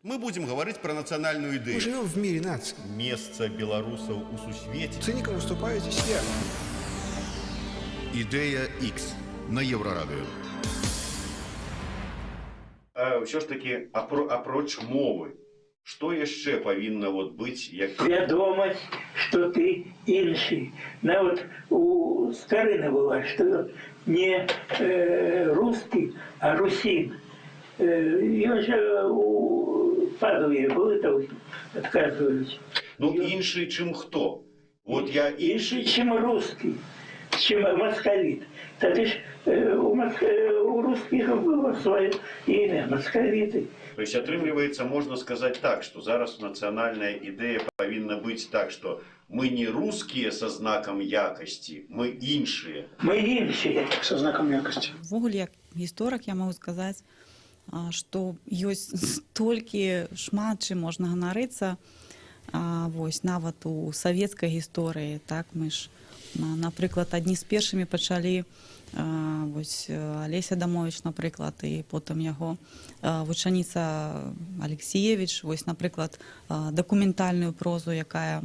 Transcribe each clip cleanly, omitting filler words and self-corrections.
Мы будем говорить про национальную Мы идею. живем в мире наций. Место белорусов у сусвете. Циником выступаю здесь я. Ідея X на Єврорадіо. Все ж таки, апроч мови, що яшчэ павінна быць як... Свядомасць, што ты іншы. Нават у Скарына была, што не русский, а русин. Ён жа у Падуе был, это отказывались. Ну, інший, чим хто? Вот я Іншы, чим русский, чим московит. Тады ж у русских было свое имя, московиты. То есть, атрымліваецца, можна сказаць так, што зараз нацыянальная ідэя павінна быць так, што мы не рускія са знакам якасці, мы іншыя. Мы іншыя. Со знаком якости. Ввогуле, як гісторык, я магу сказаць, што ёсць столькі шмат чым можна ганарыцца, вось нават у савецкай гісторыі, так мы ж, напрыклад, адні з першымі пачалі, вось Алеся Адамович, напрыклад, і потым яго вучаніца Алексіевіч, вось, напрыклад, дакументальную прозу, якая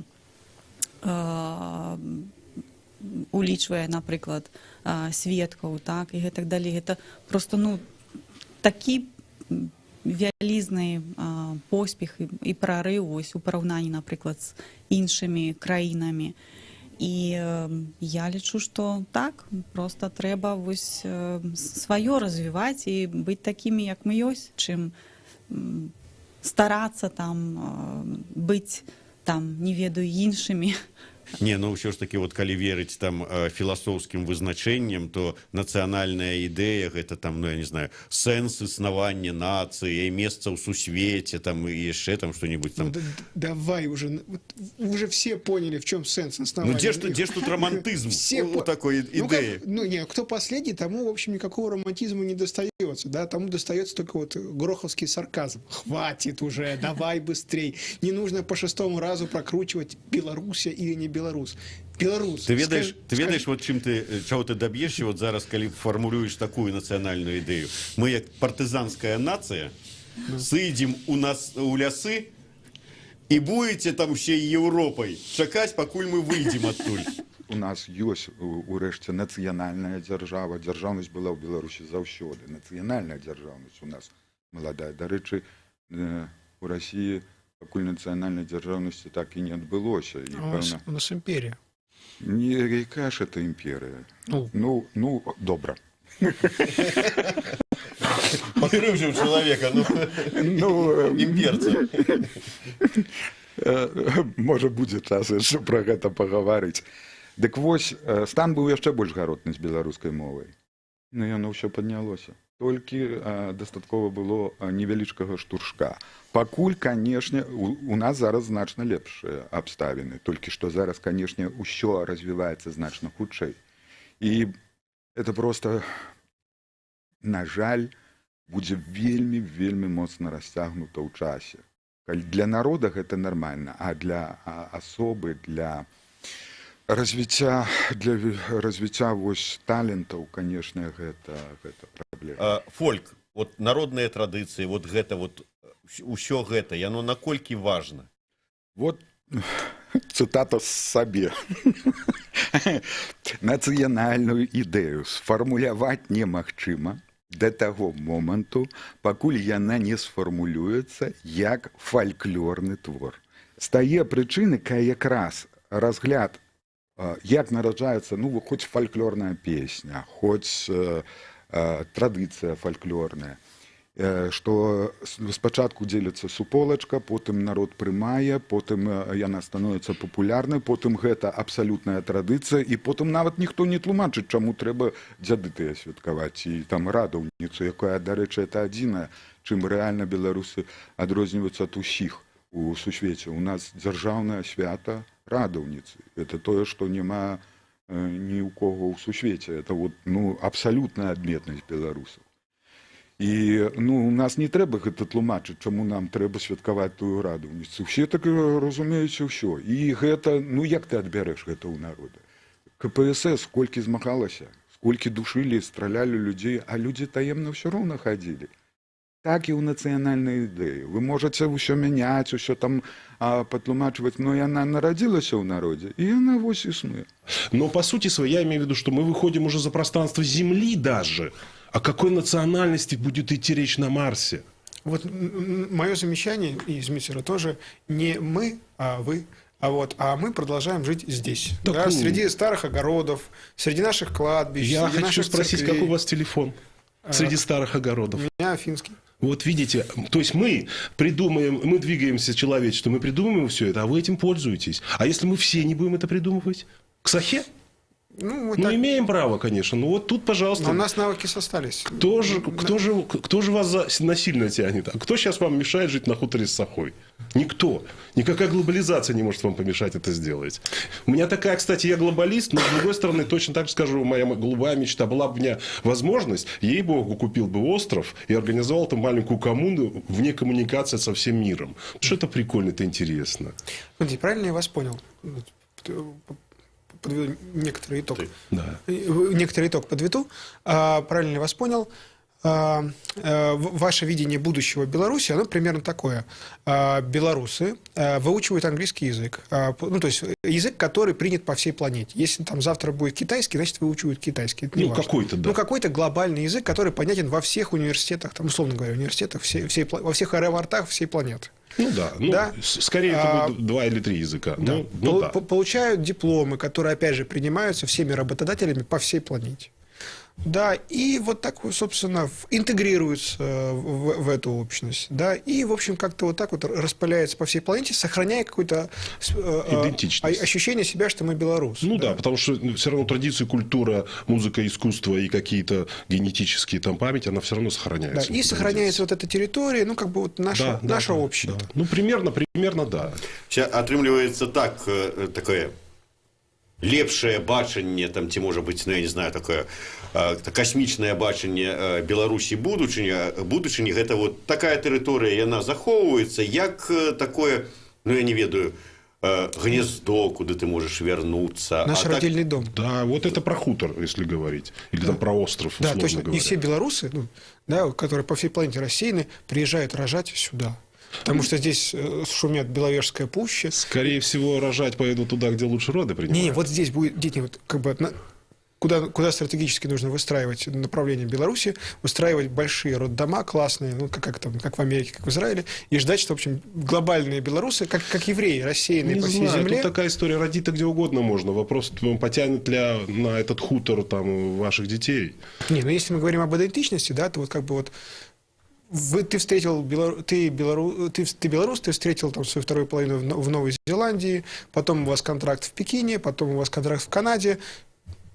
улічвае, напрыклад, сведкаў, так, і гэтак далей. Гэта просто, ну, такі вялізны поспех і прарыў вось у параўнанні, напрыклад, з іншымі краінамі. І я лічу, што так, проста трэба вось сваё развіваць і быць такімі, як мы ёсць, чым старацца там быць там, не ведаю, іншымі. Не, ну ўсё ж таки, вот калі верыць там філасофскім вызначэнням, то нацыянальная ідэя гэта там, ну я не знаю, сэнс існавання нацыі, месца ў сусвеце, там і яшчэ там что-нибудь там. Ну, давай уже, уже все поняли, в чем сенс основания. Ну где ж тут романтизм у такой идеи? Ну не, кто последний, тому, в общем, никакого романтизма не достается, да, тому достается только вот гроховский сарказм. Хватит уже, давай быстрей. Не нужно по 6-му разу прокручивать Белоруссия или не Беларусь. Беларусь. Ты ведаешь, вот чего ты добьешься вот зараз, коли формулюешь такую национальную идею. Мы, как партизанская нация, сыдем у лясы и будете там ще Европой чакать, покуль мы выйдем оттуль. У нас ёсць урэшце нацыянальная дзяржава. Дзяржаўнасць была ў Беларусі заўсёды. Нацыянальная дзяржаўнасць у нас маладая. Дарэчы, у Расіі пакуль нацыянальнай дзяржаўнасці так і не адбылося. І, пэўна, у нас империя. Не, якая ж это імперія? Ну, добра. Покрывшим человека, имперца. Можа, будзе час яшчэ пра гэта пагаварыць. Дык вось, стан быў яшчэ больш гаротны з беларускай мовай. Ну, яно ўсё паднялося. Толькі дастаткова было невялічкага штуршка. Пакуль, канешне, у нас зараз значна лепшыя абставіны. Толькі што зараз, канешне, ўсё развіваецца значна хутчэй. І это просто, на жаль, будзе вельмі моцна расцягнута ў часе. Для народа гэта нармальна, а для асобы, для развіцця вось талентаў, канешне, гэта праблема. Фольк, вот народныя традыцыі, вот гэта вот усё гэта, яно наколькі важна? Вот цытата з сабе. Нацыянальную ідэю сфармуляваць немагчыма да таго моманту, пакуль яна не сфармулюецца як фальклорны твор. З тае прычыны, кая якраз разгляд, як нараджаецца, ну, хоць фальклорная песня, хоць традыцыя фальклорная, што спачатку дзеліцца суполачка, потым народ прымае, потым яна становіцца папулярнай, потым гэта абсалютная традыцыя, і потым нават ніхто не тлумачыць, чаму трэба дзяды тыя святкаваць, і там радаўніцу, якая, дарэчы, это адзінае, чым рэальна беларусы адрозніваюцца ад усіх у сусвеце. У нас дзяржаўнае свята радаўніцы. Это тое, што няма ні ў кого ў сусвеце. Это вот, ну, абсалютная адметнасць беларусаў. І, ну, у нас не трэба гэта тлумачыць, чаму нам трэба святкаваць тую радаўніцу. Усе так разумеюць ўсё. І гэта, ну, як ты адбярэш гэта ў народа? КПСС колькі змагалася, сколькі душылі, стралялі людзей, а людзі таемна ўсё роўна хадзілі. так і ў нацыянальнай ідэі. Вы можаце ўсё мяняць, усё там патлумачваць, но яна нарадзілася ў народзе, і яна вось існуе. Но по сути своей я имею в виду, что мы выходим уже за пространство Земли даже. О какой национальности будет идти речь на Марсе? Вот мое замечание, и из Митера тоже, не мы, а вы. А мы продолжаем жить здесь. Так, Да, среди старых огородов, среди наших кладбищ. Я среди хочу наших спросить, церквей. какой у вас телефон среди старых огородов? У меня финский. Вот видите, то есть мы придумаем, мы двигаемся человечеством, мы придумываем все это, а вы этим пользуетесь. А если мы все не будем это придумывать? К сахе? Ну, Мы имеем право, конечно. Но вот тут, пожалуйста. Но у нас навыки остались. Кто же вас насильно тянет? А кто сейчас вам мешает жить на хуторе с сахой? Никто. Никакая глобализация не может вам помешать это сделать. У меня такая, кстати, я глобалист, но с другой стороны, точно так же скажу, моя голубая мечта. Была бы у меня возможность, ей-богу, купил бы остров и организовал там маленькую коммуну вне коммуникации со всем миром. Потому что это прикольно, это интересно. Смотрите, правильно я вас понял? Подведу некоторый итог. Да. Некоторый итог подведу. Правильно я вас понял. Ваше видение будущего Беларуси, оно примерно такое. Белорусы выучивают английский язык. Ну, то есть язык, который принят по всей планете. Если там завтра будет китайский, значит, выучивают китайский. Это не важно. Какой-то, да. Ну, какой-то глобальный язык, который понятен во всех университетах, там, условно говоря, университетах, во всех аэропортах всей планеты. Ну да, Да? Скорее это будет 2 или 3 языка. Да. Да. Получают дипломы, которые, опять же, принимаются всеми работодателями по всей планете. Да, и вот так, собственно, интегрируются в эту общность. Да, и, в общем, как-то вот так вот распыляется по всей планете, сохраняя какое-то идентичность. Ощущение себя, что мы белорусы. Ну да, потому что все равно традиция, культура, музыка, искусство и какие-то генетические там память, она все равно сохраняется. Да, и сохраняется вот эта территория, ну, как бы вот наша общая. Да. Ну, примерно, да. Атрымліваецца так, такое лепшае бачанне, там, ці можа быць, ну, я не знаю, такое касмічнае бачанне Беларусі будучыні, гэта вот такая тэрыторыя, яна захоўваецца як такое, ну, я не ведаю, гнездо, куда ты можешь вернуться. Наш родильный дом. Да, вот это про хутор, если говорить. Или там про остров, да, условно точно. говоря. И все белорусы, ну, да, которые по всей планете рассеяны, приезжают рожать сюда. Потому что здесь шумят Беловежская пуща. Скорее всего, рожать поедут туда, где лучше роды принимают. Не, вот здесь будет, дети, вот как бы куда стратегически нужно выстраивать направление Беларуси, выстраивать большие роддома классные, ну, как в Америке, как в Израиле, и ждать, что, в общем, глобальные белорусы, как евреи, рассеянные по всей земле. Тут такая история, родить-то где угодно можно. Вопрос, потянет ли на этот хутор там ваших детей. Не, ну если мы говорим об идентичности, да, то вот как бы вот ты белорус, ты встретил там свою вторую половину в Новой Зеландии, потом у вас контракт в Пекине, потом у вас контракт в Канаде,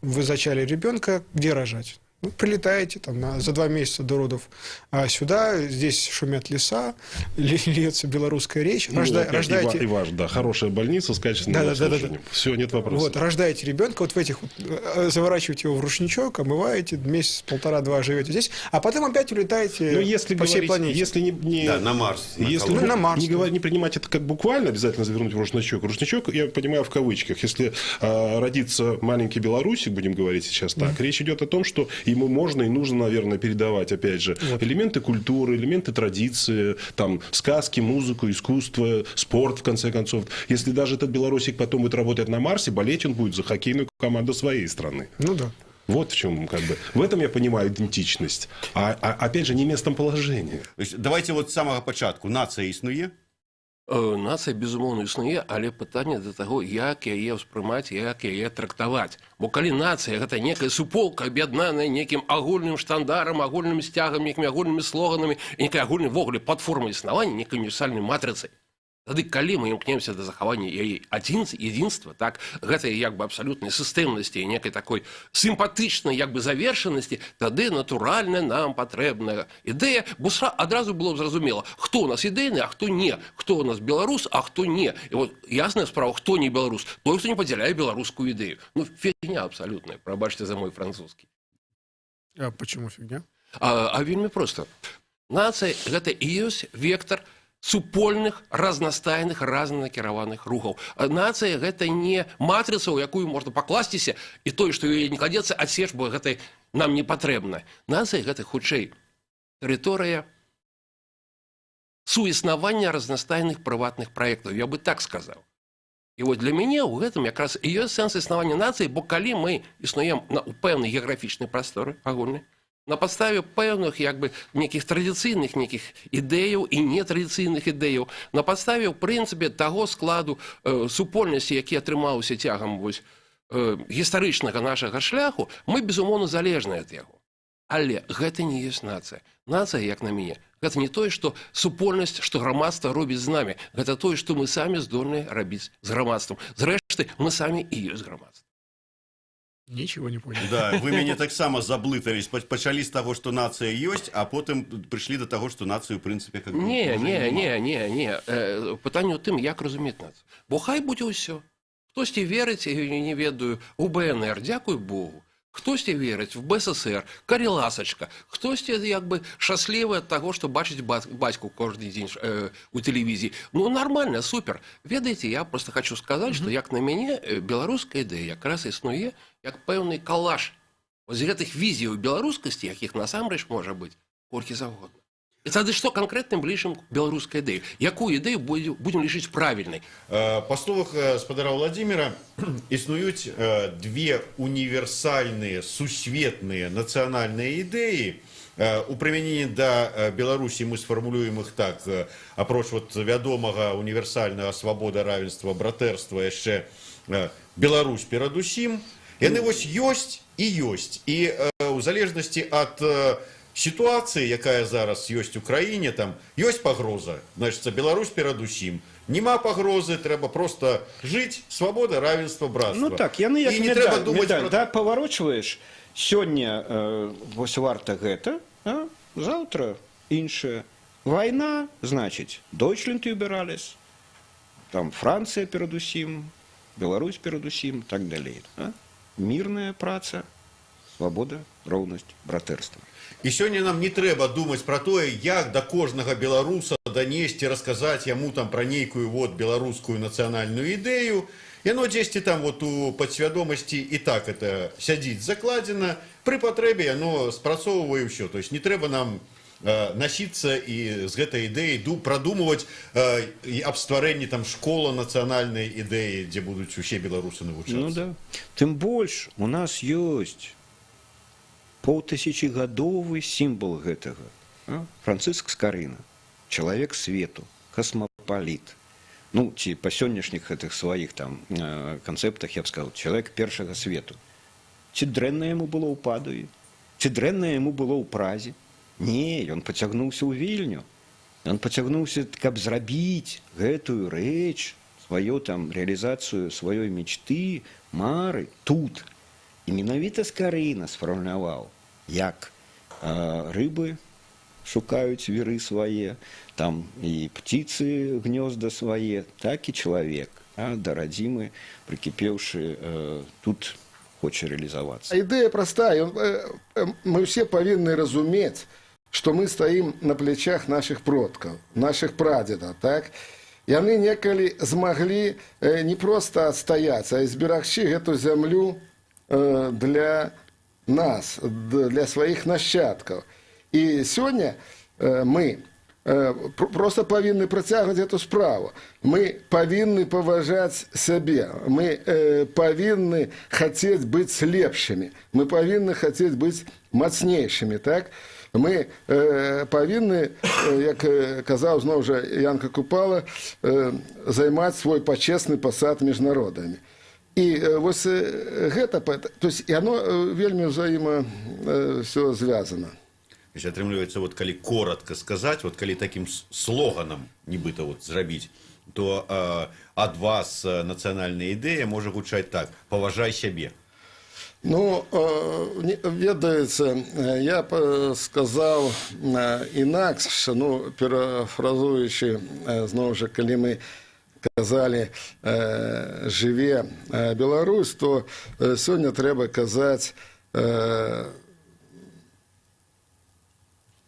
вы зачали ребенка, где рожать? Ну, прилетаете там, за 2 месяца до родов сюда, здесь шумят леса, льется белорусская речь, рождаете... И ваш, да, хорошая больница с качественным обслуживанием. Все, нет вопросов. Вот, рождаете ребенка, вот в этих вот, заворачиваете его в рушничок, омываете, месяц, 1,5-2 живете здесь, а потом опять улетаете по всей планете. Если не... Да, на Марс. Если на Марс, не принимать это как буквально, обязательно завернуть в рушничок. Рушничок, я понимаю, в кавычках. Если родится маленький белорусик, будем говорить сейчас так, речь идет о том, что ему можно и нужно, наверное, передавать, опять же, элементы культуры, элементы традиции, там, сказки, музыку, искусство, спорт, в конце концов. Если даже этот белорусик потом будет работать на Марсе, болеть он будет за хоккейную команду своей страны. Ну да. Вот в чем, как бы, в этом я понимаю идентичность. А опять же, не местом положения. Давайте вот с самого початку. Нация існує? Нацыя, безумоўна, існуе, але пытанне да таго, як яе ўспрымаць, як яе трактаваць. Бо калі нацыя гэта некая суполка, аб'яднаная некім агульным штандарам, агульным сцягам, некімі агульнымі слоганамі, і некай агульнай ввогуле платформай існавання, некай універсальнай матрыцай. Тады, калі мы імкнемся да захавання яе адзінства, так, гэтай як бы абсалютнай сістэмнасці і некай такой сімпатычнай як бы завершанасці, тады натуральна нам патрэбная ідэя, бо адразу было б зразумела, хто у нас ідэйны, а хто не, хто у нас беларус, а хто не. І вот ясная справа, хто не беларус, той, хто не падзяляе беларускую ідэю. Ну, фігня абсалютная, прабачце за мой французскі. А почему фигня? А вельмі проста. Нацыя гэта і ёсць вектор супольных, разнастайных, разнанакіраваных рухаў. Нацыя гэта не матрыца, у якую можна пакласціся, і тое, што яе не кладзецца, адсеч, бо гэта нам не патрэбна. Нацыя гэта хутчэй тэрыторыя суіснавання разнастайных прыватных праектаў, я бы так сказаў. І вот для мяне ў гэтым якраз і ёсць сэнс існавання нацыі, бо калі мы існуем у пэўнай геаграфічнай прасторы агульнай, на падставе пэўных як бы нейкіх традыцыйных нейкіх ідэяў і нетрадыцыйных ідэяў, на падставе ў прынцыпе таго складу супольнасці, які атрымаўся цягам вось гістарычнага нашага шляху, мы безумоўна залежныя ад яго. Але гэта не ёсць нацыя. Нацыя, як на мяне, гэта не тое, што супольнасць, што грамадства робіць з намі. Гэта тое, што мы самі здольныя рабіць з грамадствам. Зрэшты, мы самі і ёсць грамадства. Ничего не понял. Да, вы мяне таксама заблытались. Пачалі з таго, што нацыя ёсць, а потым прыйшлі да таго, што нацыю, у прынцыпе, как бы... Не. Пытанне ў тым, як разумець нацыю. Бо хай будзе ўсё. Хтосьці верыць, не ведаю, у БНР, дзякуй Богу. Хтосьці верыць в БССР, калі ласачка. Хтосьці як бы шчаслівы ад таго, што бачыць бацьку кожны дзень у тэлевізіі. Ну, нормально, супер. Ведаеце, я просто хочу сказаць, што як на мяне беларуская ідэя якраз існуе як пэўны калаш з гэтых візіяў беларускасці, якіх насамрэч можа быць колькі заўгодна. І тады што канкрэтным бліжым беларускай ідэю? Якую ідэю будзем лічыць правільнай? Па словах гаспадара Владимира, існуюць две універсальныя, сусветныя нацыянальныя ідэі. У прымяненні да Беларусі мы сфармулюем іх так. Апроч вот вядомага універсальнага свабода, равенства, братэрства, яшчэ Беларусь перадусім. Яны вось ёсць і ёсць. І ў залежнасці ад ситуации, якая зараз ёсць у краіне, там ёсць пагроза, значит, Беларусь перадусім. Нема пагрозы, трэба просто жыць, свабода, равенство, братство. Ну так, яны як медаль, да, паварочваеш, сёння вось варта гэта, а заўтра іншае. Вайна, значыць, Deutschland überall, там Францыя перадусім, Беларусь перадусім, так далей. А? Мірная праца, свабода, роўнасць, братэрства. І сёння нам не трэба думаць пра тое, як да кожнага беларуса данесці, расказаць яму там пра нейкую вот беларускую нацыянальную ідэю. Яно дзесьці там вот у падсвядомасці і так это сядзіць закладзена, пры патрэбе яно спрацоўвае ўсё. То есть не трэба нам насіцца і з гэтай ідэяй прадумваць аб стварэнні там школа нацыянальнай ідэі, дзе будуць усе беларусы навучацца. Ну да. Тым больш у нас ёсць паўтысячагадовы сімвал гэтага. Францыск Скарына, чалавек свету, касмапаліт. Ну, ці па сённяшніх гэтых сваіх там канцэптах, я б сказаў, чалавек першага свету. Ці дрэнна яму было ў Падуі? Ці дрэнна яму было ў Празе? Не, ён пацягнуўся ў Вільню. Ён пацягнуўся, каб зрабіць гэтую рэч, сваю там рэалізацыю сваёй мечты, мары тут. І менавіта Скарына сфармуляваў, як рыбы шукаюць віры свае, там і птицы гнёзда свае, так і чалавек, да радзімы, прыкіпеўшы тут, хоча рэалізавацца. Ідэя простая. Мы все павінны разумець, што мы стаім на плечах наших продкаў, наших прадзедаў, так? Яны некалі змаглі не проста адстаяцца, а зберагчы гэту зямлю для нас, для сваіх нашчадкаў. І сёння мы просто павінны працягваць эту справу. Мы павінны паважаць сябе, мы павінны хацець быць лепшымі, мы павінны хацець быць мацнейшымі, так? Мы павінны, як казаў зноў жа Янка Купала, займаць свой пачесны пасад між народамі. І вось гэта, то есть яно вельмі ўзаема все звязана. То есть атрымліваецца, вот калі коротко сказаць, вот калі таким слоганам нібыта вот зрабіць, то ад вас нацыянальная ідэя можа гучаць так: паважай сябе. Ну, ведаеце, я сказаў інакш, ну, перафразуючы, зноў жа, калі мы казалі «жыве Беларусь», то сёння трэба казаць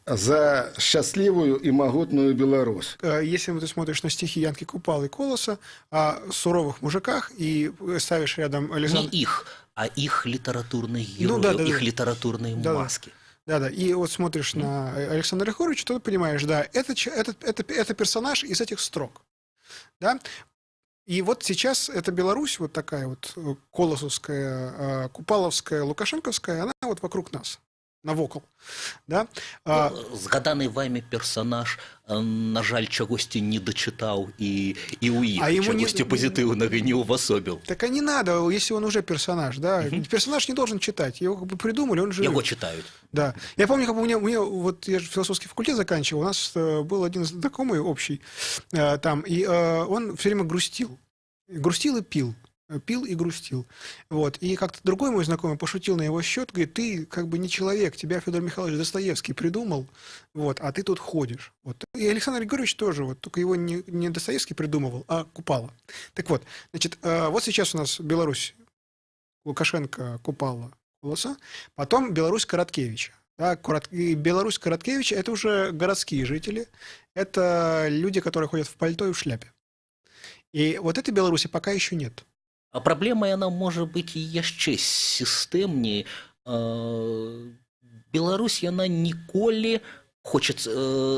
за счастливую и могутную Беларусь. Если ты смотришь на стихи Янки Купалы и Колоса о суровых мужиках и ставишь рядом Александра... Не их, а их литературные герои, их литературные маски. Да-да, и вот смотришь на Александра Григорьевича, то ты понимаешь, да, это персонаж из этих строк, да. И вот сейчас эта Беларусь, вот такая вот колосовская, купаловская, лукашенковская, она вот вокруг нас, навокал, да. Згаданы вами персонаж, на жаль, чагосьці не дачытаў і ў іх чагосьці пазітыўнага не ўвасобіў. Так а не надо, если он уже персонаж, да. Персонаж не должен читать, его как бы придумали, он же... Его читают. Да. Я помню, как у меня вот я же философский факультет заканчивал, у нас был один знакомый общий там, и он все время грустил. Грустил и пил. Пил и грустил. Вот. И как-то другой мой знакомый пошутил на его счет, говорит, ты как бы не человек, тебя Федор Михайлович Достоевский придумал, вот, а ты тут ходишь. Вот. И Александр Григорьевич тоже, вот, только его не Достоевский придумывал, а Купала. Так вот, значит, вот сейчас у нас Беларусь, Лукашенко, Купала, Колоса, потом Беларусь Короткевича. Да, Беларусь Короткевича — это уже городские жители, это люди, которые ходят в пальто и в шляпе. И вот этой Беларуси пока еще нет. А праблема яна можа быць і яшчэ сістэмней. Беларусь яна ніколі хочется,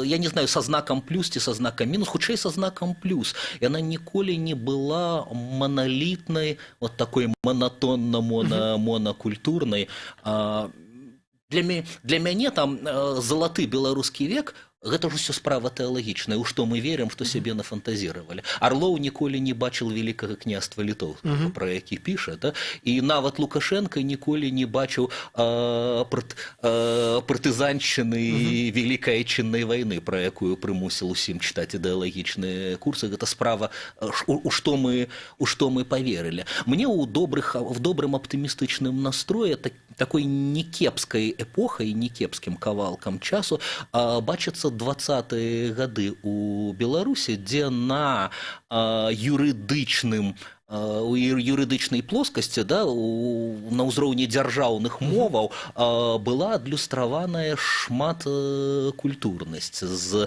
я не знаю, со знаком плюс ці со знаком минус, хутчэй со знаком плюс. Яна ніколі не была монолитной, вот такой монокультурной. Для мяне там залаты беларускі век гэта ж усё справа тэалагічная, у што мы верым, што сябе нафантазіравалі. Арлоў ніколі не бачыў вялікага княства літоўскага, пра які піша, да? І нават Лукашенко ніколі не бачыў партызаншчыны вялікай айчыннай вайны, пра якую прымусіл усім чытаць ідэалагічныя курсы. Гэта справа, у што мы паверылі. Мне в добрым аптымістычным настроі такой некепскай эпохай, некепскім кавалкам часу бачыцца 20-е гады у Беларусі, дзе на у юрыдычнай плоскасці, да, на ўзроўні дзяржаўных моваў была адлюстраваная шматкультурнасць з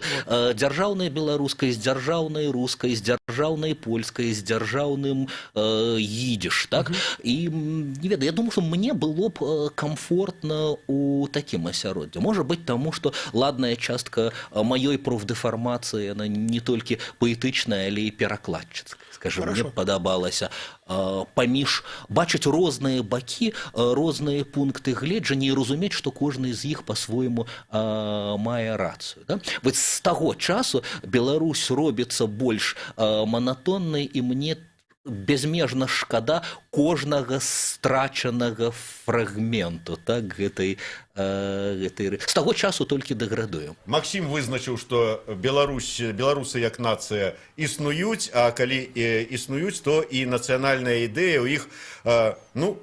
дзяржаўнай беларускай, з дзяржаўнай рускай, з дзяржаўнай польскай, з дзяржаўным идиш, так? І не ведаю, я думаю, што мне было б комфортна у такім асяроддзі. Можа быць, таму што ладная частка маёй профдэфармацыі, она не толькі паэтычная, але і перакладчыцкая. Скажем, мне падабалася паміж бачыць розныя бакі, розныя пункты гледжання і разумець, што кожны з іх па-свойму мае рацыю. Да? Вось з таго часу Беларусь робіцца больш манатоннай, і мне безмежна шкада кожнага страчанага фрагменту, так, гэтай з таго часу толькі дэградуем. Максім вызначыў, што беларусы як нацыя існуюць, а калі існуюць, то і нацыянальная ідэя ў іх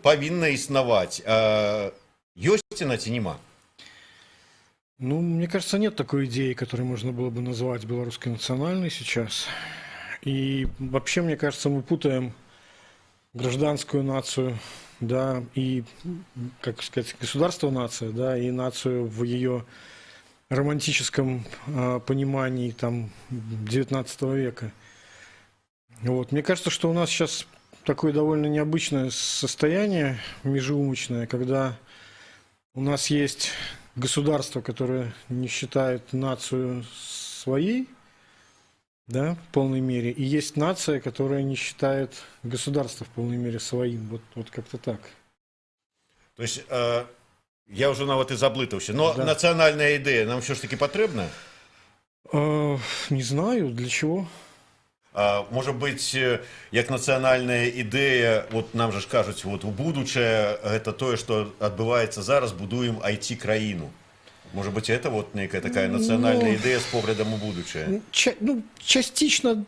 павінна існаваць. Ёсць яна ці няма? Ну, мне кажется, нет такой идеи, которую можно было бы назвать белорусской национальной сейчас. И вообще, мне кажется, мы путаем гражданскую нацию, да, и, как сказать, государство-нация, да, и нацию в ее романтическом понимании там 19 века. Вот. Мне кажется, что у нас сейчас такое довольно необычное состояние межеумочное, когда у нас есть государство, которое не считает нацию своей, да, в полной мере, и есть нация, которая не считает государство в полной мере своим. Вот как-то так. То есть, я уже нават и заблытаўся, но да. Национальная идея нам все ж таки потребна? Не знаю, для чего. Может быть, як национальная идея, вот нам же кажуць, вот будучае, это тое, что адбываецца зараз, будуем IT-краіну. Может быть, это вот некая такая национальная идея с поглядом у будущее? Частично,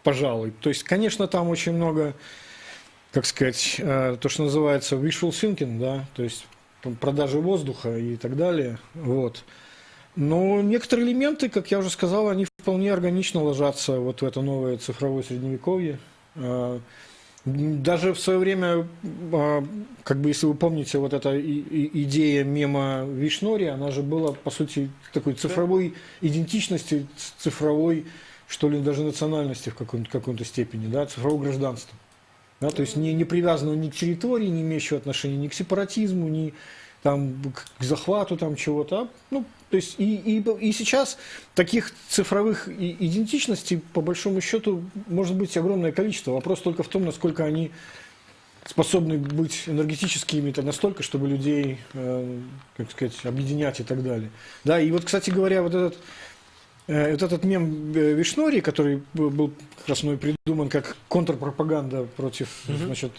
пожалуй. То есть, конечно, там очень много, как сказать, то, что называется wishful thinking, да, то есть продажи воздуха и так далее. Вот. Но некоторые элементы, как я уже сказал, они вполне органично ложатся вот в это новое цифровое средневековье. Даже в свое время, как бы, если вы помните, вот эта идея мема Вишнори, она же была, по сути, такой цифровой идентичности, цифровой, что ли, даже национальности в какой-то степени, да, цифрового гражданства. Да, то есть не привязанного ни к территории, не имеющего отношения ни к сепаратизму, ни там, к захвату там чего-то. Ну, то есть и сейчас таких цифровых идентичностей, по большому счету, может быть огромное количество. Вопрос только в том, насколько они способны быть энергетическими настолько, чтобы людей, как сказать, объединять и так далее. Да, и вот, кстати говоря, вот этот мем Вишнори, который был как раз мной придуман как контрпропаганда против, значит,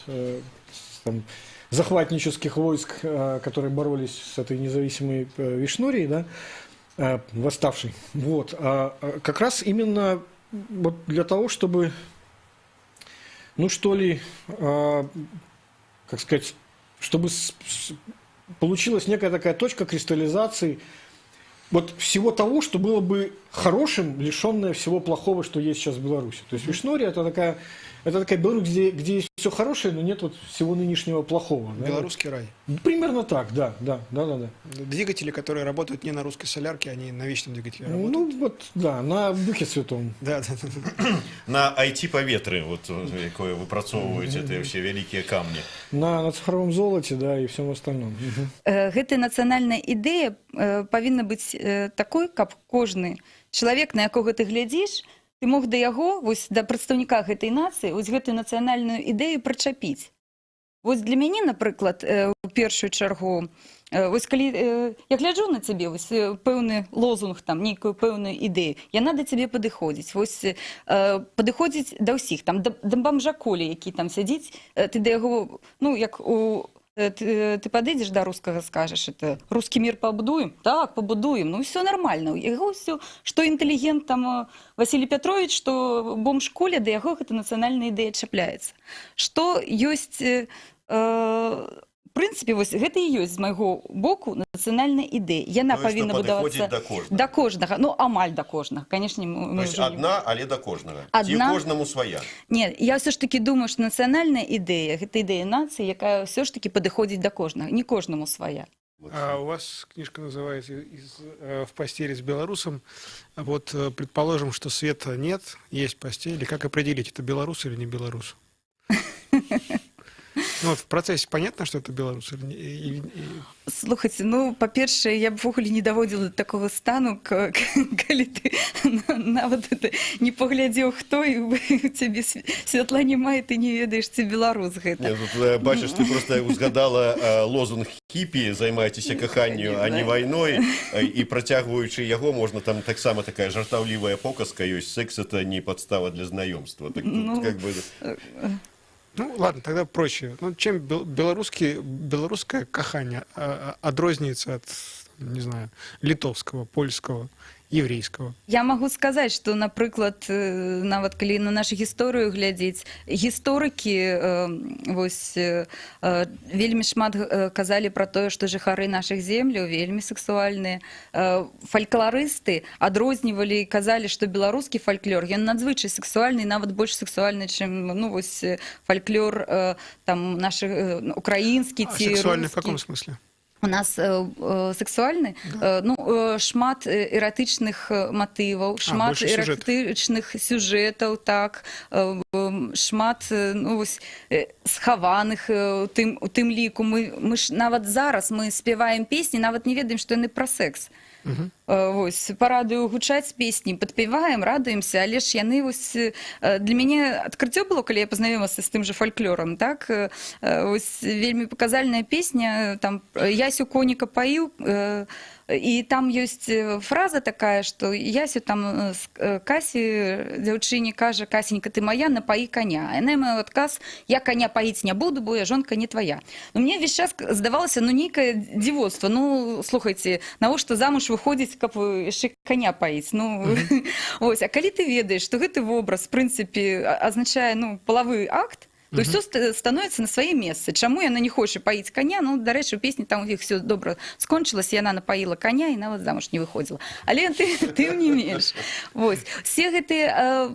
там, захватнических войск, которые боролись с этой независимой Вишнорией, да, восставшей. Вот. Как раз именно вот для того, чтобы, ну что ли, как сказать, чтобы получилась некая такая точка кристаллизации вот всего того, что было бы хорошим, лишенное всего плохого, что есть сейчас в Беларуси. То есть Вишнори это такая Беларусь, где есть все хорошее, но нет вот всего нынешнего плохого. Белорусский рай. Примерно так, да. Двигатели, которые работают не на русской солярке, они на вечном двигателе работают. Ну вот, да, на Духе Святом. Да. На IT-паветры, вот, якое выпрацоўваюць гэтыя ўсе вялікія камні. На цифровом золоте, да, и всем остальном. Гэтая нацыянальная ідэя павінна быць такой, каб кожны чалавек, на якога ты глядзіш, ты мог да яго, вось, да прадстаўніка гэтай нацыі, вось гэтую нацыянальную ідэю прычапіць. Вось для мяне, напрыклад, у першую чаргу, вось калі я гляджу на цябе, вось пэўны лозунг, там, нейкую пэўную ідэю, яна да цябе падыходзіць, вось падыходзіць да ўсіх, там, да бамжа Колі, які там сядзіць, ты да яго, ну, як у... Ты подойдешь до русского, скажешь, это русский мир побудуем? Так, побудуем. Ну, все нормально. Его все, что интеллигент там Василий Петрович, что бомж Коля, да яго это национальная идея чапляется. Что есть, в принципе, вось, гэта і ёсць з майго боку нацыянальная ідэя. Яна павінна будавацца да кожнага. Ну, амаль да кожнага. Конечно, То есть одна, але да кожнага. Ці кожнаму свая. Не, я все ж таки думаю, что национальная идея, гэта ідэя нации, якая все ж таки падыходзіць да кожнага. Не кожнаму своя. А у вас книжка называется «В постели с белорусом». Вот предположим, что света нет, есть постель. И как определить, это белорус или не белорус? Ну, вот в процессе понятно, что это белорус? Слухайте, ну, па-першае, я б ввогуле не даводзіла до такого стану, калі ты нават не паглядзеў, хто, і у цябе святла няма, і ты не ведаеш, ці беларус гэта. Тут, бачыш, ты просто узгадала лозунг хіпі, займаецеся каханню, а не вайной, і працягваючы яго, можна там таксама такая жартаўлівая показка ёсць, секс — это не подстава для знаёмства. Так тут как бы... Ну, ладно, тогда проще. Ну, чем белорусское кахание адрозніваецца от, не знаю, литовского, польского, еврейского? Я могу сказать, что, напрыклад, нават калі на нашу гісторыю глядзець, гісторыкі вось вельмі шмат казалі про тое, што жыхары нашых земляў вельмі сексуальныя. Фальклорысты адрознівалі і казалі, што беларускі фальклор, ён надзвычай сексуальны, нават больш сексуальны, чым, ну, вось фальклор там наш украінскі ці сексуальны рускі. В каком смысле? У нас сексуальны, ну, шмат эратычных матываў, шмат эратычных сюжэтаў, так, шмат, ну, вось, схаваных у тым ліку. Мы ж нават зараз мы спяваем песні, нават не ведаем, што яны пра секс. Вось, па радыё гучаць песні, падпяваем, радуемся, але ж яны, вось, для мяне адкрыццё было, калі я пазнаёмілася з тым жа фальклорам, так, вось, вельмі паказальная песня, там, Ясю коніка паіў, і там ёсць фраза такая, што Ясю там Касі, дзяўчыне, кажа: «Касенька, ты моя, напаі коня». А яна яму адказ: «Я коня паіць не буду, бо я жонка не твоя». Но мне весь час здавалася, ну, нейкае дзівоцтва. Ну, слухайце, навошта замуж выходзіць, каб яшчэ коня паіць? Ну, ось, а калі ты ведаеш, што гэты вобраз, в прынцыпе, азначае, ну, палавы акт, то есть все становится на свае месцы. Чаму яна не хоча паіць коня? Ну, дарэчы, у песні там у іх все добра скончылася, яна напаіла коня і нават замуж не выходзіла. Але тым не менш. Вось. Все гэтыя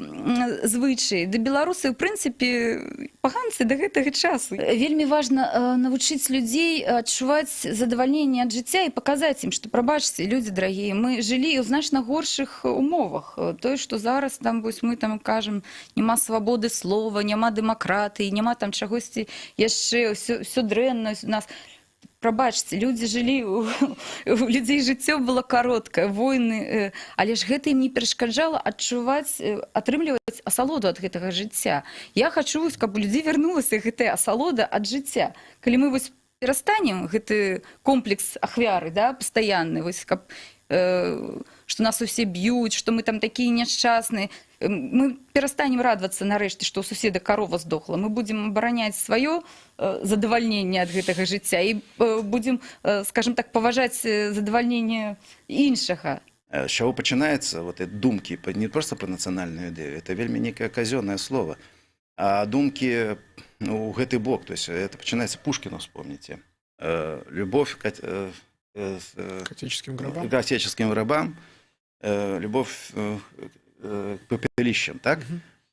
звычаі. Да беларусы, в прынцыпе, паганцы да гэтага часу. Вельмі важна навучыць людзей адчуваць задавальненне ад жыцця і паказаць ім, што, прабачце, людзі дарагія, мы жылі ў значна горшых умовах. Тое, што зараз там, вось, мы там кажам, няма свабоды слова, няма дэмакратыі, няма там чагосьці яшчэ, ўсё дрэнна у нас. прабачце, людзі жылі, у людзей жыццё было кароткае, войны, але ж гэта ім не перашкаджала адчуваць, атрымліваць асалоду ад гэтага жыцця. Я хачу, каб у людзей вярнулася гэтая асалода ад жыцця. Калі мы вось перастанем гэты комплекс ахвяры, да, пастаянны, вось каб што нас усе б'юць, што мы там такія няшчасныя, мы перастанем радавацца нарэшце, што ў суседа карова здохла. Мы будзем абараняць сваё задавальненне ад гэтага жыцця і будзем, скажем так, паважаць задавальненне іншага. З чаго пачынаецца вот думкі не проста пра нацыянальную ідэю, это вельмі некае казённае слово, а думкі у гэты бок, то есть это пачынаецца Пушкіна, вспомните. Любовь к отеческим гробам, любовь к пепелищам, так?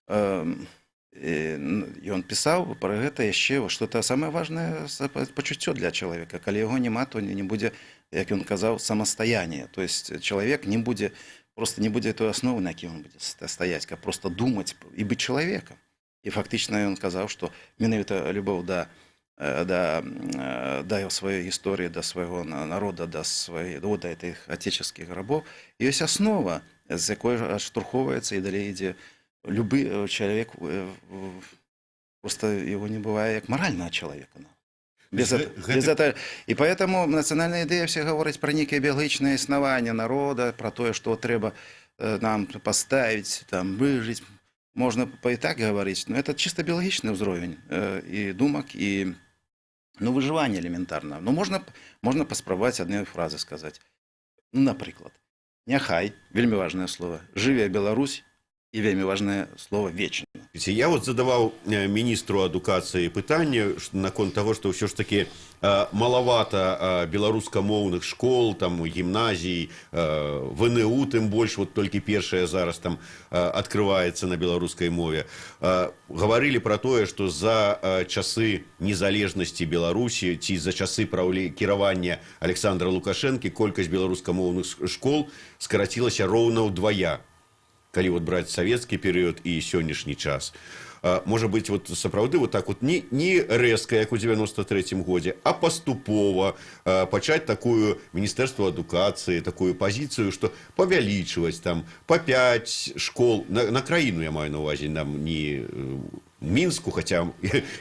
І он пісаў пра гэта яшчэ, што это самае важнае пачуццё для чалавека. Калі яго няма, то не будзе, як ён казаў, самастаяння. То есть чалавек не будзе, просто не будзе той асновы, на якой он будзе стаяць, каб просто думаць і быць чалавекам. І фактычна ён казаў, што менавіта любоў да сваёй гісторыі, да свайго народа, да гэтых отеческіх грабоў, ёсць аснова, з якой адштурхоўваецца і далей ідзе любы чалавек, просто его не бывае як маральнага чалавека. І поэтому нацыянальная ідэя все гаворыць пра нейкае біялагічнае існаванне народа, пра тое, што трэба нам паставіць, там выжыць. Можна і так гаварыць, но это чисто біялагічны ўзровень і думак, і выжыванне элементарна. Но можна паспрабаваць адной фразы сказаць. Напрыклад, няхай, вельмі важнае слово, жыве Беларусь, і вельмі важнае слово вечна. Я вот задаваў міністру адукацыі пытанне наконт таго, што ўсё ж таки малавата беларускамоўных школ, там гімназій, ВНУ тым больш, вот толькі першая зараз там открываецца на беларускай мове. Гаварылі пра тое, што за часы незалежнасці Беларусі ці за часы кіравання Александра Лукашэнкі колькасць беларускамоўных школ скарацілася роўна ўдвая, калі вот браць савецкі перыяд і сённяшні час. Можа быць, вот сапраўды вот так вот не рэзка, як у 93-м годзе, а паступова пачаць такую міністэрства адукацыі, такую пазіцыю, што павялічваць там па 5 школ, на краіну я маю на увазе, нам не Мінску, хаця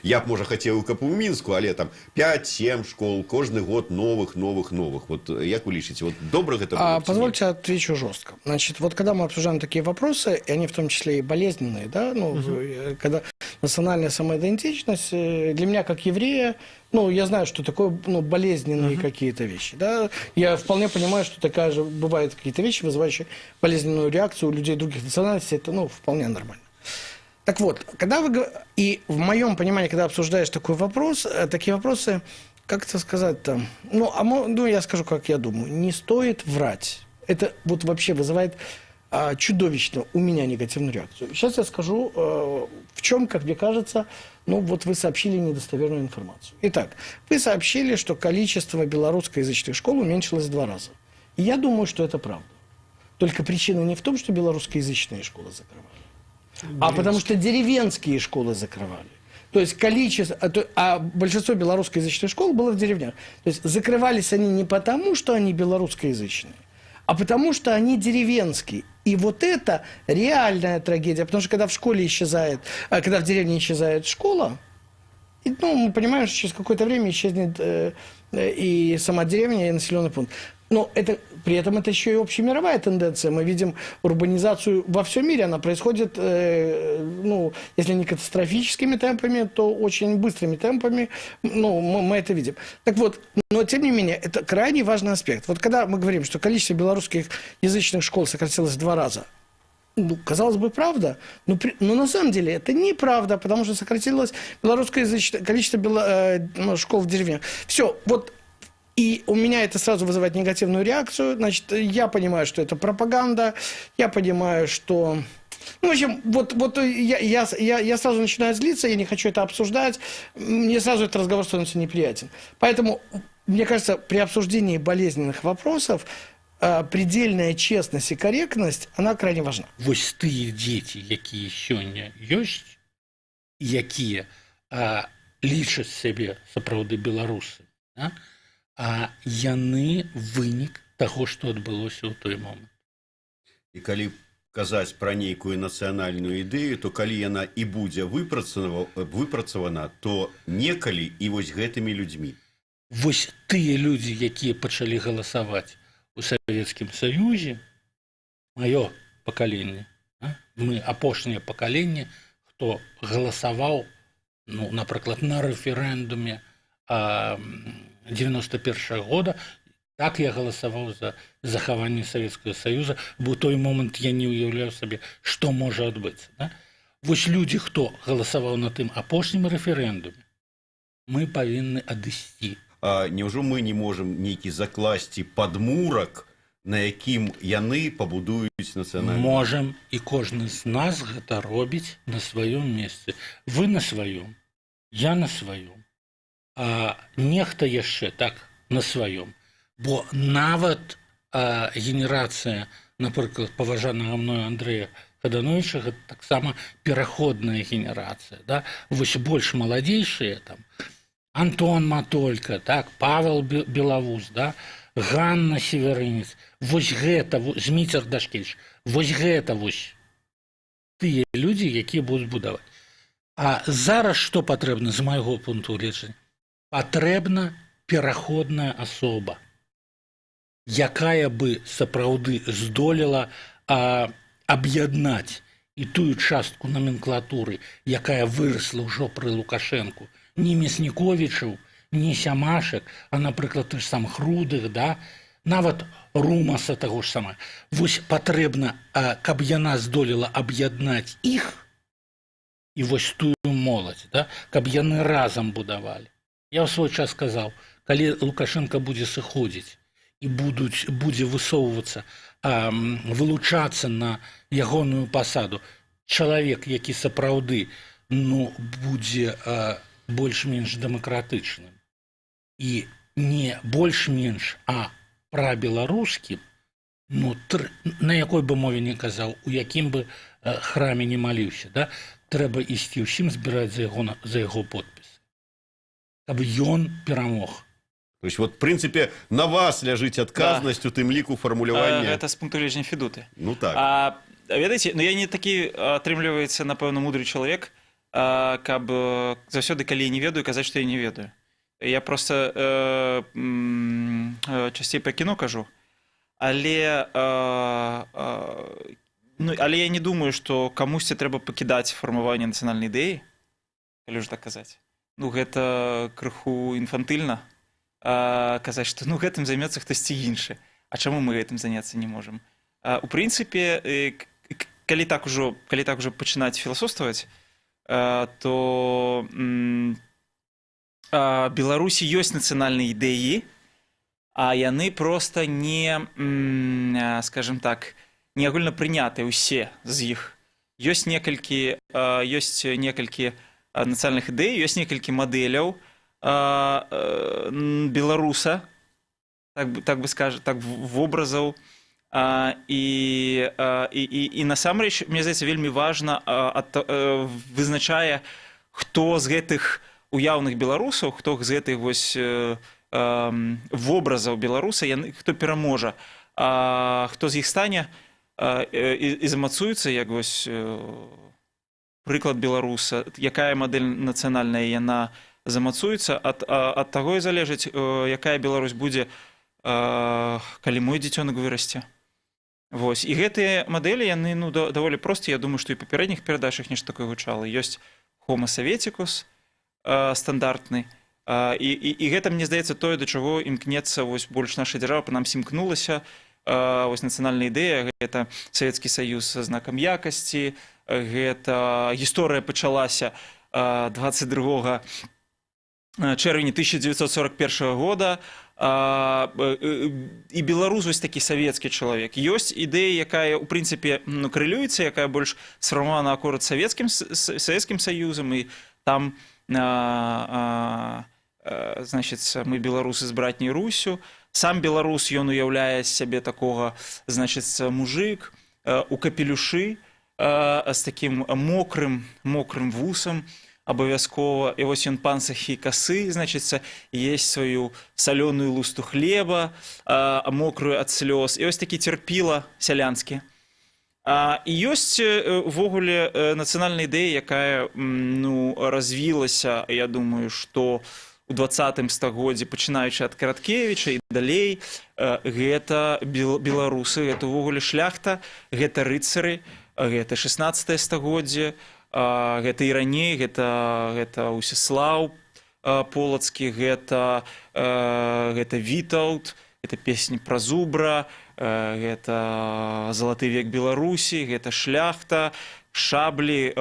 я б, можа, хацеў, каб у Мінску, але там 5-7 школ, кожны год новых. Вот як вы лічыце, вот добра гэта было? Позвольте отвечу жестко. Значит, вот когда мы обсуждаем такие вопросы, и они в том числе и болезненные, да, когда национальная самоидентичность, для меня как еврея, я знаю, что такое, болезненные какие-то вещи, да, я вполне понимаю, что такая же бывают какие-то вещи, вызывающие болезненную реакцию у людей других национальностей, это, вполне нормально. Так вот, и в моем понимании, когда обсуждаешь такой вопрос, такие вопросы, как это сказать-то, я скажу, как я думаю, не стоит врать. Это вот вообще вызывает чудовищно у меня негативную реакцию. Сейчас я скажу, в чем, как мне кажется, вот вы сообщили недостоверную информацию. Итак, вы сообщили, что количество белорусскоязычных школ уменьшилось в 2 раза. И я думаю, что это правда. Только причина не в том, что белорусскоязычные школы закрывали, а потому что деревенские школы закрывали. То есть а большинство белорусскоязычных школ было в деревнях. То есть закрывались они не потому, что они белорусскоязычные, а потому что они деревенские. И вот это реальная трагедия. Потому что когда в школе исчезает, когда в деревне исчезает школа, мы понимаем, что через какое-то время исчезнет и сама деревня, и населенный пункт. Но при этом это еще и общемировая тенденция. Мы видим урбанизацию во всем мире. Она происходит, если не катастрофическими темпами, то очень быстрыми темпами. Мы это видим. Так вот, но тем не менее, это крайне важный аспект. Вот когда мы говорим, что количество белорусских язычных школ сократилось в 2 раза, казалось бы, правда, но на самом деле это неправда, потому что сократилось белорусскоязычное количество школ в деревнях. Все, вот. И у меня это сразу вызывает негативную реакцию. Значит, я понимаю, что это пропаганда. Я понимаю, что... в общем, я сразу начинаю злиться, я не хочу это обсуждать. Мне сразу этот разговор становится неприятен. Поэтому, мне кажется, при обсуждении болезненных вопросов предельная честность и корректность, она крайне важна. Вось тыя дзеці, якія сёння ёсць, якія лічаць сябе сапраўды беларусы, а яны вынік таго, што адбылося ў той момант. І калі казаць пра нейкую нацыянальную ідэю, то калі яна і будзе выпрацавана, то некалі і вось гэтымі людзьмі. Вось тыя людзі, якія пачалі галасаваць у Савецкім Саюзе, маё пакаленне, мы апошняе пакаленне, хто галасаваў, ну, напрыклад, на рэферэндуме 91-го года, так я галасаваў за захаванне Савецкага Саюза, бо ў той момант я не ўяўляў сабе, што можа адбыцца. Да? Вось людзі, хто галасаваў на тым апошнім рэферэндуме, мы павінны адысці. А няўжо мы не можам нейкі закласці падмурак, на якім яны пабудуюць нацыянальную? Можам, і кожны з нас гэта робіць на сваём месцы. Вы на сваём, я на сваём, а нехта яшчэ так на сваём. Бо нават генерацыя, напрыклад, паважанага мною Андрэя Хадановіча, гэта таксама пераходная генерацыя. Да? Вось больш маладзейшыя, там, Антон Матолька, так, Павел Белавуз, да? Ганна Северынец, вось гэта, Зміцер Дашкевіч, вось гэта вось тыя людзі, якія будуць будаваць. А зараз што патрэбна, з майго пункту гледжання? Патрэбна пераходная асоба, якая бы сапраўды здолела аб'яднаць і тую частку номенклатуры, якая вырасла ўжо пры Лукашэнку, не Мясніковічаў, не Сямашек, а, напрыклад, той ж сам Хрудых, да? Нават Румаса таго ж сама. Вось патрэбна, каб яна здолела аб'яднаць іх і вось тую моладзь, да? Каб яны разам будавалі. Я ў свой час сказаў, калі Лукашенко будзе сыходзіць і будзе высоўвацца, вылучацца на ягоную пасаду, чалавек, які сапраўды, ну, будзе больш-менш дэмакратычным і не больш-менш, а прабеларускім, ну, на якой бы мове не казаў, у якім бы храме не маліўся, да? Трэба ісці ўсім збіраць за яго подпісы, каб ён перамог. То есть, вот, в принципе, на вас ляжыць адказнасць у тым ліку фармулявання. Гэта з пункту гледжання Федуты. Ну так. Ведаеце, ну я не такі, атрымліваецца, напэўна, мудры чалавек, каб заўсёды, калі я не ведаю, казаць, што я не ведаю. Я просто часцей пра кіно кажу, але я не думаю, што камусьці трэба пакідаць фармаванне нацыянальнай ідэі, калі ўжо так казаць. Ну, гэта крыху інфантыльна казаць, што ну, гэтым займецца хтосьці іншы. А чаму мы гэтым заняцца не можам? У прынцыпе, калі так ужо пачынаць філасофстваваць, то Беларусі ёсць нацыянальныя ідэі, а яны проста не, скажем так, не агульна прынятыя ўсе з іх. Ёсць некалькі нацыянальных ідэй, ёсць некалькі мадэляў беларуса, так бы скажем, так вобразаў, і насамрэч, мне здаецца, вельмі важна вызначае, хто з гэтых уяўных беларусаў, хто з гэтых вось вобразаў беларуса, хто пераможа, хто з іх стане і замацуецца, як вось прыклад беларуса, якая мадэль нацыянальная яна замацуецца, ад таго і залежыць, якая Беларусь будзе, калі мой дзіцёнак вырасце. Вось. І гэтыя мадэлі, яны даволі простыя, я думаю, што і ў папярэдніх перадачах нешта такое гучала. Ёсць Homo Sovieticus стандартны, і гэта, мне здаецца, тое, да чаго імкнецца больш наша дзяржава, прынамсі імкнулася. Нацыянальная ідэя, гэта Савецкі Саюз са знакам якасці, гэта гісторыя пачалася 22 чэрвеня 1941 года, і беларус вось такі савецкі чалавек. Ёсць ідэя, якая, у прынцыпе, карэлюецца, якая больш сфармавана акурат Савецкім Саюзам, і там, значыць, мы беларусы з братняй Русю. Сам беларус, ён уяўляе сябе такога, значыць, мужык у капелюшы, з такім мокрым вусам, абавязкова, і вось ён пансахі касы, значыцца, есть сваю салёную лусту хлеба, мокрую ад слёз, і ось такі церпіла сялянскі. І ёсць увогуле нацыянальная ідэя, якая развілася, я думаю, што у 20 стагоддзі, пачынаючы ад Караткевіча і далей, гэта беларусы, гэта ўвогуле шляхта, гэта рыцары, гэта 16 стагоддзе, гэта і раней, гэта Усіслаў Полацкі, гэта Вітаўт, гэта песні пра зубра, гэта залаты век Беларусі, гэта шляхта, шаблі,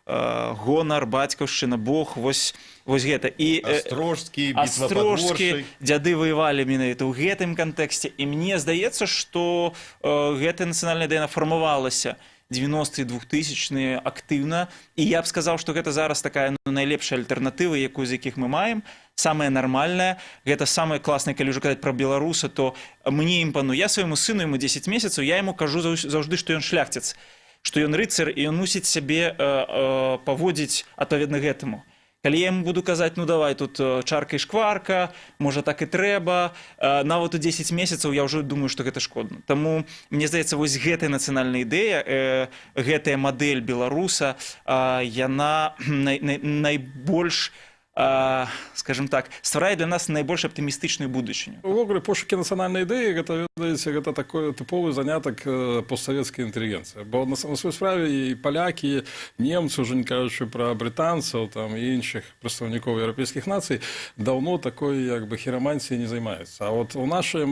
гонар, бацькаўшчына, Бог, вось гэта. Астрожскі, бітва пад Оршай. Дзяды ваявалі менавіта ў гэтым кантэксце. І мне здаецца, што гэтая нацыянальная ідэя фармавалася 90-е, 2000-е актыўна. І я б сказаў, што гэта зараз такая найлепшая альтэрнатыва, якую з якіх мы маем, самая нармальная. Гэта самае класнае, калі ўжо казаць пра беларуса, то мне імпануе. Я свайму сыну, яму 10 месяцаў, я яму кажу заўжды, што ён шляхціц, што ён рыцар, і ён мусіць сябе паводзіць адпаведна гэтаму. Калі я яму буду казаць, ну давай, тут чарка і шкварка, можа так і трэба, нават у 10 месяцаў я ўжо думаю, што гэта шкодна. Таму, мне здаецца, вось гэтая нацыянальная ідэя, гэтая мадэль беларуса, яна найбольш, скажем так, стварае для нас найбольш аптымістычную будучыню. Увогуле, пошукі нацыянальнай ідэі, гэта, ведаеце, гэта такой тыповы занятак постсавецкай інтэлігенцыі. Бо на сваёй справе і палякі, немцы, уже не кажучы пра брытанцаў там, і іншых прадстаўнікоў еўрапейскіх нацый, даўно такой як бы хірамантіяй не займаюцца. А от у нашай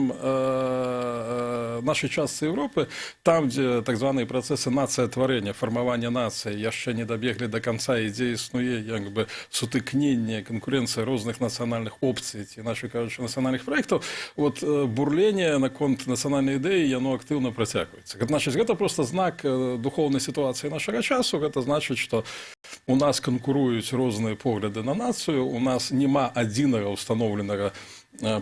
частцы Европы, там, дзе так званыя працэсы нацыятварэння, фармавання нацыі яшчэ не дабеглі да канца, і дзе існуе як бы сутыкненне, конкуренция розных национальных опций, иначе кажучи, национальных проектов, вот бурление наконт национальной идеи, оно активно протягивается. Значит, это просто знак духовной ситуации нашего часу, это значит, что у нас конкуруют разные погляды на нацию, у нас нема адзінага установленного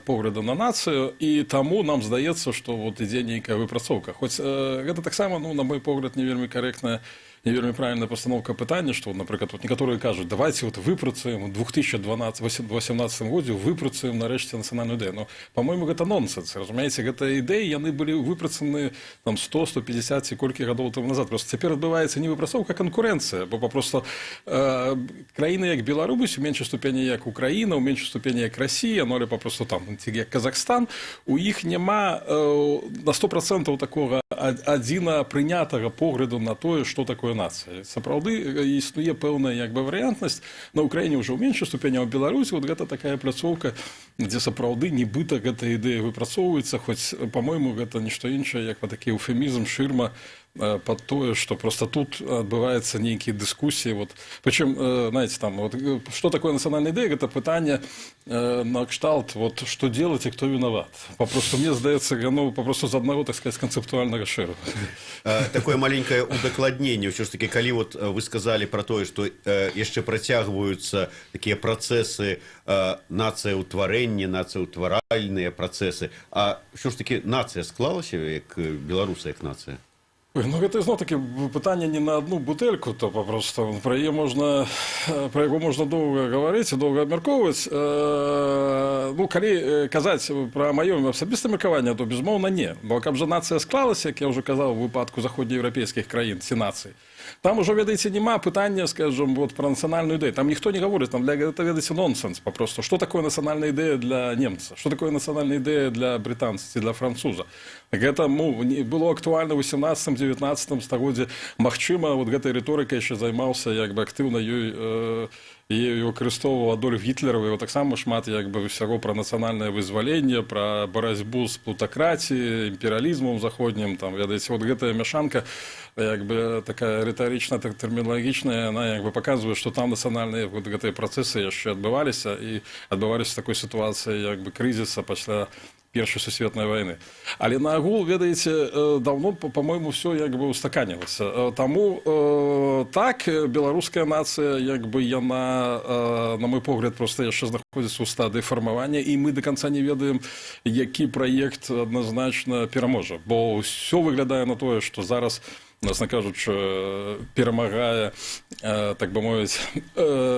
погляду на нацию, и тому нам здаецца, что вот ідзе нейкая выпрацоўка. Хоть это так само, ну, на мой погляд, не вельмі корректная, не вельмі правильная постановка пытання, што, напрыклад, вот некаторыя кажуць, давайте вот выпрацуем у 2018 годзе, выпрацуем нарэшце нацыянальную ідэю. Но, по-моему, гэта нонсенс, разумееце, гэта ідэі, яны былі выпрацаны там 100, 150 ці колькі гадоў тому назад. Просто цяпер адбываецца не выпрацоўка, а канкурэнцыя, бо папросту краіны як Беларусь, у меншай ступені як Украіна, у меншай ступені як Расія, ну, але папросту там, як Казахстан, у іх няма на 100% такога адзіна прынятага погляду на тое, што такое нацыя. Сапраўды існуе пэўная як бы варыянтнасць. На Украіне ўжо ў меншай ступені, а ў Беларусі вот гэта такая пляцоўка, дзе сапраўды нібыта гэта ідэя выпрацоўваецца, хоць, па-мойму, гэта нішто іншае, як такі эўфемізм, шырма под тое, что просто тут отбываются некие дискуссии. Вот. Причем, знаете, там, вот, что такое национальная идея, это пытание на кшталт, вот, что делать и кто виноват. Попросту, мне сдается, ну, попросту з одного, так сказать, концептуального шэру. Такое маленькое удакладненне, ўсё ж таки, калі вот вы сказали про то, что яшчэ працягваюцца такія працэсы нацыяўтварэння, нацыяўтваральныя працэсы, а ўсё ж таки нацыя склалася, як беларусы, як нацыя? Ну, гэта зноў-такі пытанне не на одну бутэльку, то папросту про яго можна доўга гаварыць і доўга абмяркоўваць. Ну, калі казаць пра маё асабістае меркаванне, то безумоўна не. Бо каб жа нацыя склалася, як я ўжо казаў, у выпадку заходнееўрапейскіх краін ці нацый, там уже, ведаеце, няма пытання, скажем, вот, про национальную идею. Там никто не говорит, там это, ведаеце, нонсенс попросту. Что такое национальная идея для немца? Что такое национальная идея для британца и для француза? Это было актуальна ў 18-19 стагоддзе. Магчыма, вот гэтай рыторыкай яшчэ займаўся як бы актыўна ёй выкарыстоўваў Адольф Гітлер, его таксама шмат як бы ўсяго пра нацыянальнае вызваленне, пра барацьбу з плутакратіяй, імперыялізмам заходнім, там, ведаеце, вот гэтая мяшанка як бы такая рытарычна, так тэрміналагічная, она як бы паказвае, што там нацыянальныя вот гэтыя працэсы яшчэ адбываліся і адбываліся такой сітуацыі як бы крызіса пасля Першай сусветнай вайны. Але на агул, ведаеце, давно, по-моему, все як бы устаканілася. Таму так, беларуская нацыя, як бы яна, на мой погляд, просто яшчэ знаходзіцца ў стадыі фармавання, і мы до конца не ведаем, які праект адназначна пераможа. Бо ўсё выглядае на тое, што зараз Власне кажучи, перемагає, так би мовити,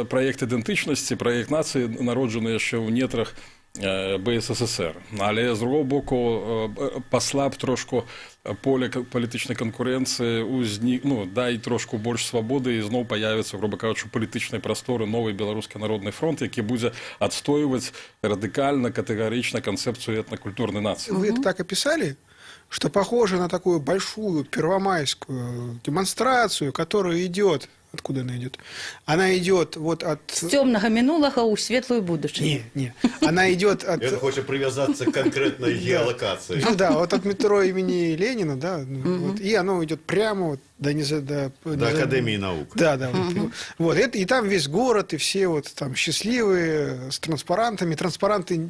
проєкт ідентичності, проєкт нації, народжений ще в нетрах БССР. Але, з другого боку, послаб трошку поле політичної конкуренції, дай трошку більше свободи, і знову появиться, грубо кажучи, політичні простори, новий Білоруський народний фронт, який буде відстоювати радикально, категорично концепцію етнокультурної нації. Ви это так описали, что похоже на такую большую первомайскую демонстрацию, которая идет. Откуда она идет? Она идет вот от... С темного минулого у светлую будущее. Не. Она идет от... Это хочет привязаться к конкретной геолокации. Ну да, вот от метро имени Ленина, да, вот, и оно идет прямо вот до Академии наук. Да. Вот, и там весь город, и все вот там счастливые, с транспарантами. Транспаранты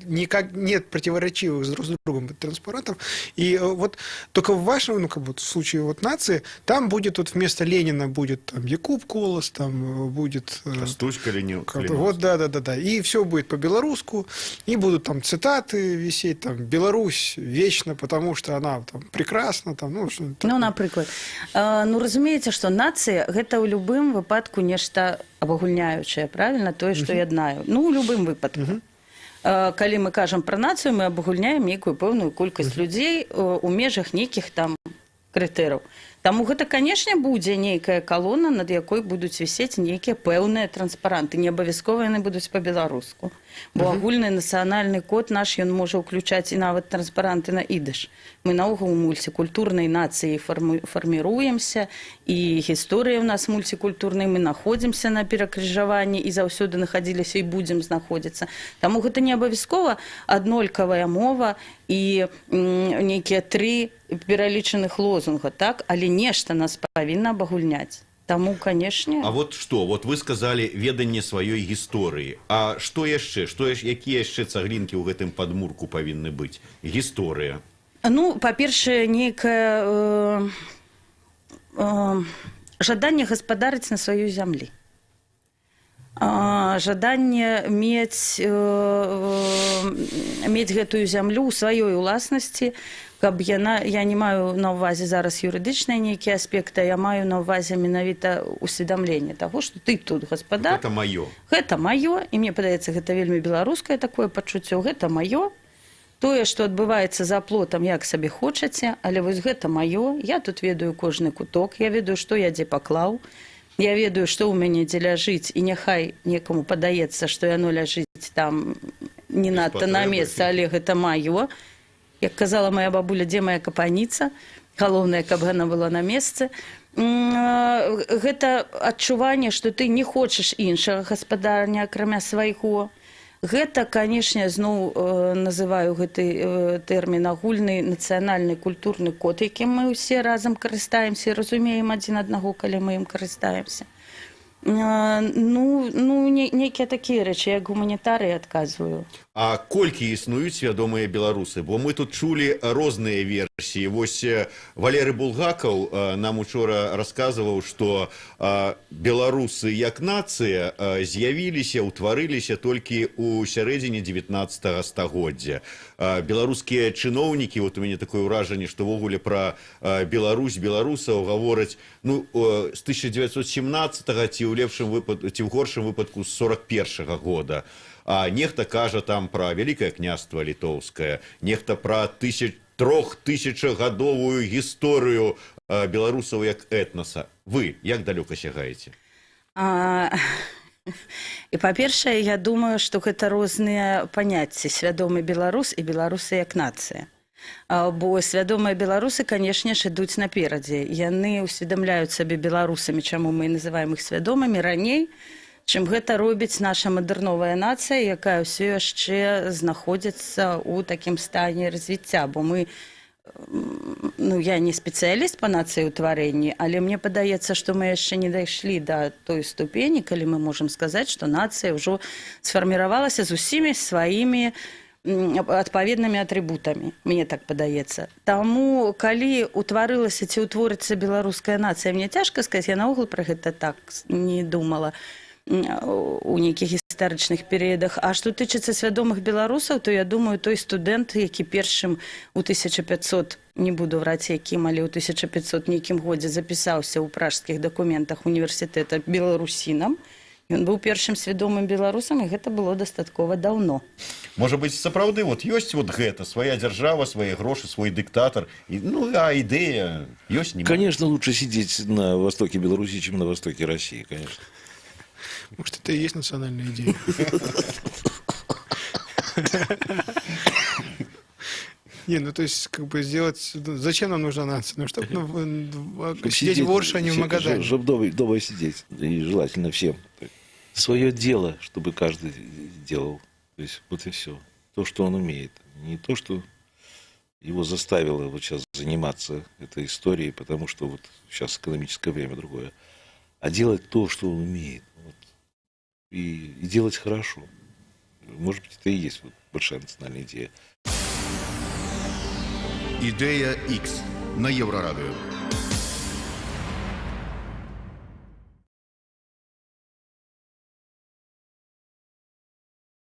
никак нет противоречивых друг с другом транспарантов. И вот только в вашем, в случае вот нации, там будет вот вместо Ленина будет там Якуб Колос, там будет... Костучка Ленина. Вот, да. И все будет по-белоруску, и будут там цитаты висеть, там, Беларусь вечно, потому что она там прекрасна, там, Ну, наприклад. Ну, разумееце, што нацыя гэта ў любым выпадку нешта абагульняючае, правильно, тое, што я знаю. Ну, у любым выпадку. Калі мы кажам пра нацыю, мы абагульняем нейкую пэўную колькасць людзей у межах нейкіх там крытэраў. Таму гэта, канешне, будзе нейкая калона, над якой будуць вісець нейкія пэўныя транспаранты. Не абавязкова яны будуць па-беларуску. Бо агульны нацыянальны код наш, ён можа ўключаць і нават транспаранты на ідыш. Мы наогул мультикультурнай нацыяй фарміруемся, і гісторыя ў нас мультикультурнай, мы находзімся на перакрыжаванні і заўсёды находзіліся і будзем знаходзіцца. Таму гэта не абавязкова аднолькавая мова і нейкія 3 пералічаных лозунга, так? Але нешта нас павінна абагульняць. Таму, канешне... А вот что? Вот вы сказали веданне сваёй гісторыі. А што яшчэ? Якія яшчэ цаглінкі ў гэтым падмурку павінны быць? Гісторыя. Ну, па-першае, нейкае жаданне гаспадарыць на сваёй зямлі. Жаданне мець гэтую зямлю ў сваёй уласнасці, каб я не маю на ўвазе зараз юрыдычныя нейкія аспекты, я маю на ўвазе менавіта усведамленне таго, што ты тут гаспадар. Гэта маё. Гэта маё, і мне падаецца, гэта вельмі беларускае такое пачуццё. Гэта маё. Тое, што адбываецца за плотам, як сабе хочаце, але вось гэта маё. Я тут ведаю кожны куток, я ведаю, што я дзе паклаў. Я ведаю, што ў мяне дзе ляжыць, і няхай некаму падаецца, што яно ляжыць там не надта на месцы, але гэта маё. Як казала моя бабуля, дзе моя капаніца, галоўнае, каб яна была на месцы. Гэта адчуванне, што ты не хочаш іншага гаспадарня, акрамя свайго. Гэта, канешне, зноў называю гэты тэрмін агульны нацыянальны культурны код, якім мы ўсе разам карыстаемся і разумеем адзін аднаго, калі мы ім карыстаемся. Нейкія такія рэчы, як гуманітарыі, адказваю. А колькі існуюць свядомыя беларусы? Бо мы тут чулі розныя версіі. Вось Валерый Булгакаў нам учора расказваў, што беларусы як нацыя з'явіліся, утварыліся толькі ў сярэдзіне 19 стагоддзя. Беларускія чыноўнікі, вот у мяне такое ўражанне, што ввогуле пра Беларусь, беларусаў гавораць з 1917-го ці ў лепшым выпадку, ці ў горшым выпадку з 41-го года. А нехта кажа там пра Вялікае княства літоўскае, нехта пра 3000-гадовую гісторыю беларусаў як этнаса. Вы як далёка сягаеце? І, па-першае, я думаю, што гэта розныя паняцці. Свядомы беларус і беларусы як нацыя. Бо свядомыя беларусы, канешне ж, ідуць наперадзе. Яны ўсведамляюць сабе беларусамі, чаму мы называем іх свядомымі, раней, чым гэта робіць наша мадэрновая нацыя, якая ўсё яшчэ знаходзіцца ў такім стане развіцця. Бо мы, я не спецыяліст па нацыяўтварэнні, але мне падаецца, што мы яшчэ не дайшлі да той ступені, калі мы можам сказаць, што нацыя ўжо сфарміравалася з усімі сваімі адпаведнымі атрыбутамі, мне так падаецца. Таму, калі утварылася ці ўтворыцца беларуская нацыя, мне цяжка сказаць, я наогул пра гэта так не думала. у нейкіх гістарычных перыядах. А што тычыцца свядомых беларусаў, то я думаю, той студэнт, які першым у 1500, не буду враць якім, але ў 1500 нейкім годзе запісаўся ў пражскіх дакументах універсітэта беларусінам, ён быў першым свядомым беларусам, і гэта было дастаткова даўно. Можа быць, сапраўды, вот ёсць вот гэта, свая дзяржава, свае грошы, свой дыктатар, ну, а ідэя ёсць не. Конечно, лучше сидеть на востоке Беларуси, чем на востоке России, конечно. Может, это и есть национальная идея. Не, ну то есть, как бы сделать... Зачем нам нужна нация? Ну, чтобы сидеть в Орше, а не в Магадане. Чтобы дома сидеть. И желательно всем. Свое дело, чтобы каждый делал. То есть, вот и все. То, что он умеет. Не то, что его заставило вот сейчас заниматься этой историей, потому что вот сейчас экономическое время другое. А делать то, что он умеет. Вот. И делать хорошо. Может быть, это и есть вот большая национальная идея. Ідея X на Єврорадіо.